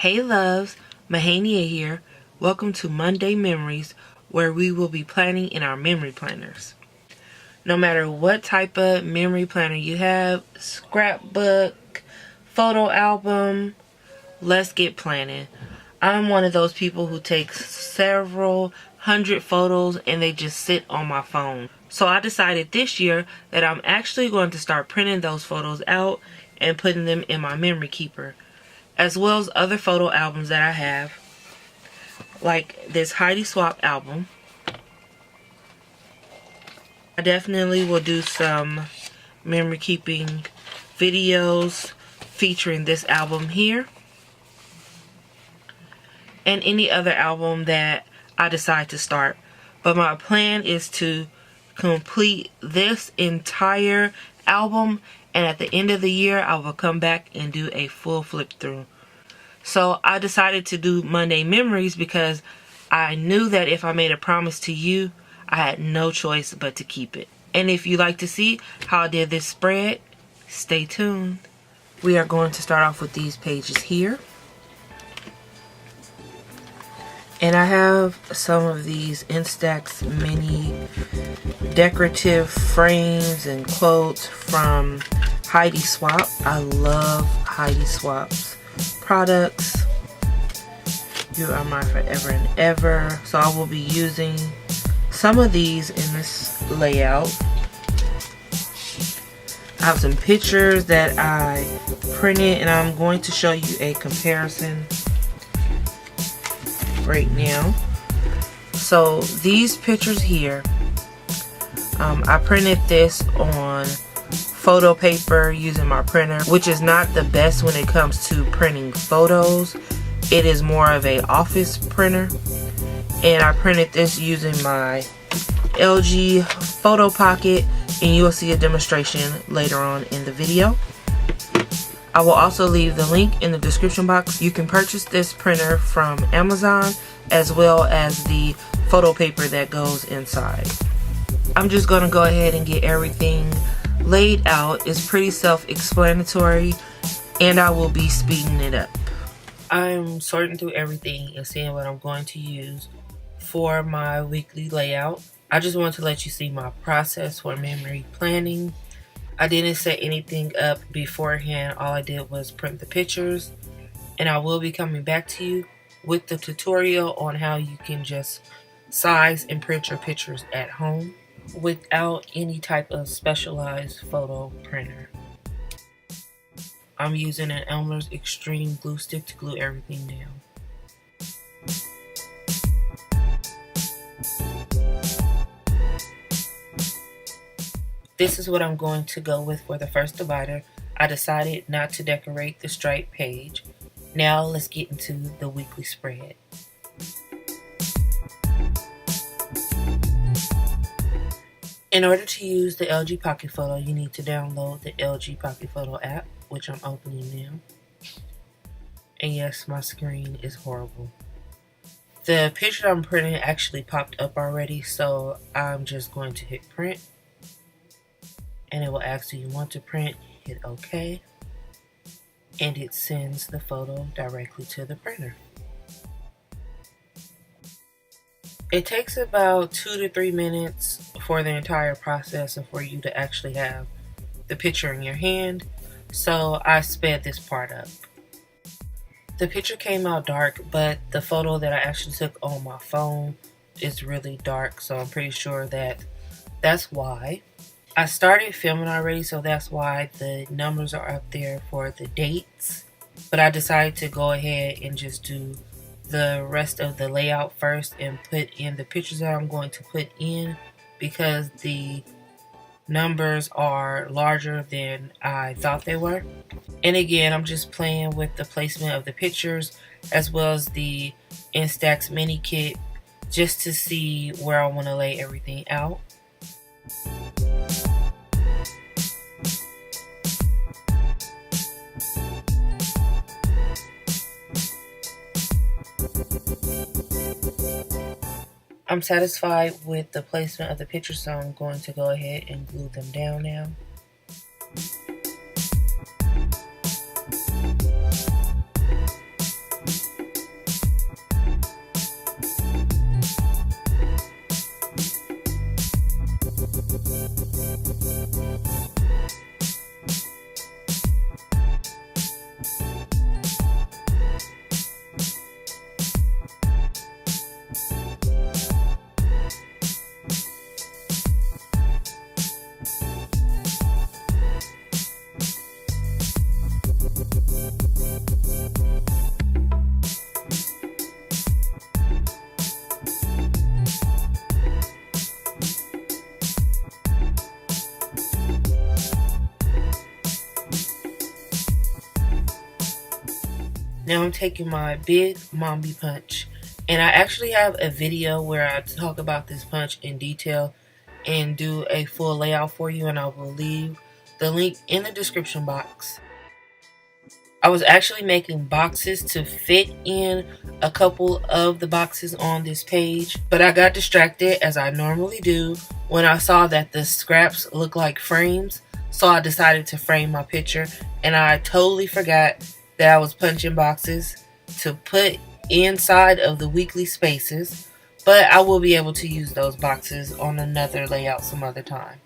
Hey loves, Mahania here. Welcome to Monday Memories, where we will be planning in our memory planners. No matter what type of memory planner you have, scrapbook, photo album, let's get planning. I'm one of those people who takes several hundred photos and they just sit on my phone. So I decided this year that I'm actually going to start printing those photos out and putting them in my memory keeper, as well as other photo albums that I have, like this Heidi Swapp album. I definitely will do some memory keeping videos featuring this album here, and any other album that I decide to start. But my plan is to complete this entire album, and at the end of the year I will come back and do a full flip through. So I decided to do Monday Memories because I knew that if I made a promise to you, I had no choice but to keep it. And if you like to see how I did this spread, stay tuned. We are going to start off with these pages here. And I have some of these Instax mini decorative frames and quotes from Heidi Swapp. I love Heidi Swapp's products. You are my forever and ever. So I will be using some of these in this layout. I have some pictures that I printed, and I'm going to show you a comparison right now. So these pictures here, I printed this on photo paper using my printer, which is not the best when it comes to printing photos. It is more of a office printer, and I printed this using my LG Photo Pocket, and you will see a demonstration later on in the video. I will also leave the link in the description box. You can purchase this printer from Amazon, as well as the photo paper that goes inside. I'm just going to go ahead and get everything laid out. It's pretty self-explanatory, and I will be speeding it up. I'm sorting through everything and seeing what I'm going to use for my weekly layout. I just want to let you see my process for memory planning. I didn't set anything up beforehand. All I did was print the pictures, and I will be coming back to you with the tutorial on how you can just size and print your pictures at home without any type of specialized photo printer. I'm using an Elmer's Extreme glue stick to glue everything down. This is what I'm going to go with for the first divider. I decided not to decorate the stripe page. Now let's get into the weekly spread. In order to use the LG Pocket Photo, you need to download the LG Pocket Photo app, which I'm opening now. And yes, my screen is horrible. The picture I'm printing actually popped up already, so I'm just going to hit print. And it will ask, do you want to print? Hit OK. And it sends the photo directly to the printer. It takes about 2 to 3 minutes for the entire process and for you to actually have the picture in your hand. So I sped this part up. The picture came out dark, but the photo that I actually took on my phone is really dark. So I'm pretty sure that that's why. I started filming already, so that's why the numbers are up there for the dates. But I decided to go ahead and just do the rest of the layout first and put in the pictures that I'm going to put in, because the numbers are larger than I thought they were. And again, I'm just playing with the placement of the pictures as well as the Instax mini kit just to see where I want to lay everything out. I'm satisfied with the placement of the pictures, so I'm going to go ahead and glue them down now. Now I'm taking my big Mombi punch, and I actually have a video where I talk about this punch in detail and do a full layout for you, and I will leave the link in the description box. I was actually making boxes to fit in a couple of the boxes on this page, but I got distracted, as I normally do, when I saw that the scraps look like frames, so I decided to frame my picture, and I totally forgot that I was punching boxes to put inside of the weekly spaces, but I will be able to use those boxes on another layout some other time.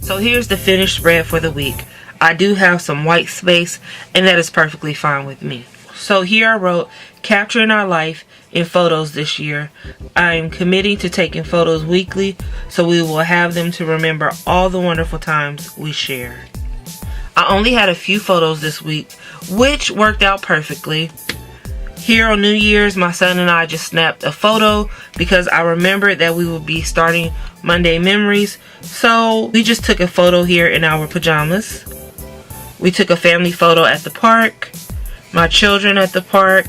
So here's the finished spread for the week. I do have some white space, and that is perfectly fine with me. So here I wrote, capturing our life in photos this year. I am committing to taking photos weekly, so we will have them to remember all the wonderful times we shared. I only had a few photos this week, which worked out perfectly. Here on New Year's, my son and I just snapped a photo because I remembered that we would be starting Monday Memories. So we just took a photo here in our pajamas. We took a family photo at the park, my children at the park,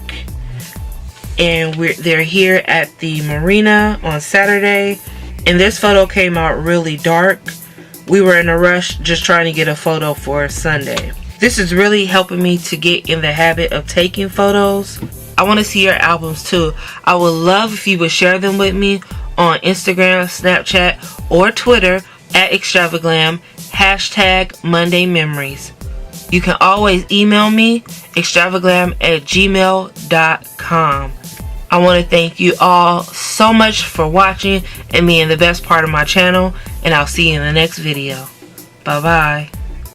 and they're here at the marina on Saturday. And this photo came out really dark. We were in a rush just trying to get a photo for Sunday. This is really helping me to get in the habit of taking photos. I want to see your albums too. I would love if you would share them with me on Instagram, Snapchat, or Twitter at EXTRAVAGLAM, hashtag Monday Memories. You can always email me, extravaglam@gmail.com. I want to thank you all so much for watching and being the best part of my channel, and I'll see you in the next video. Bye bye.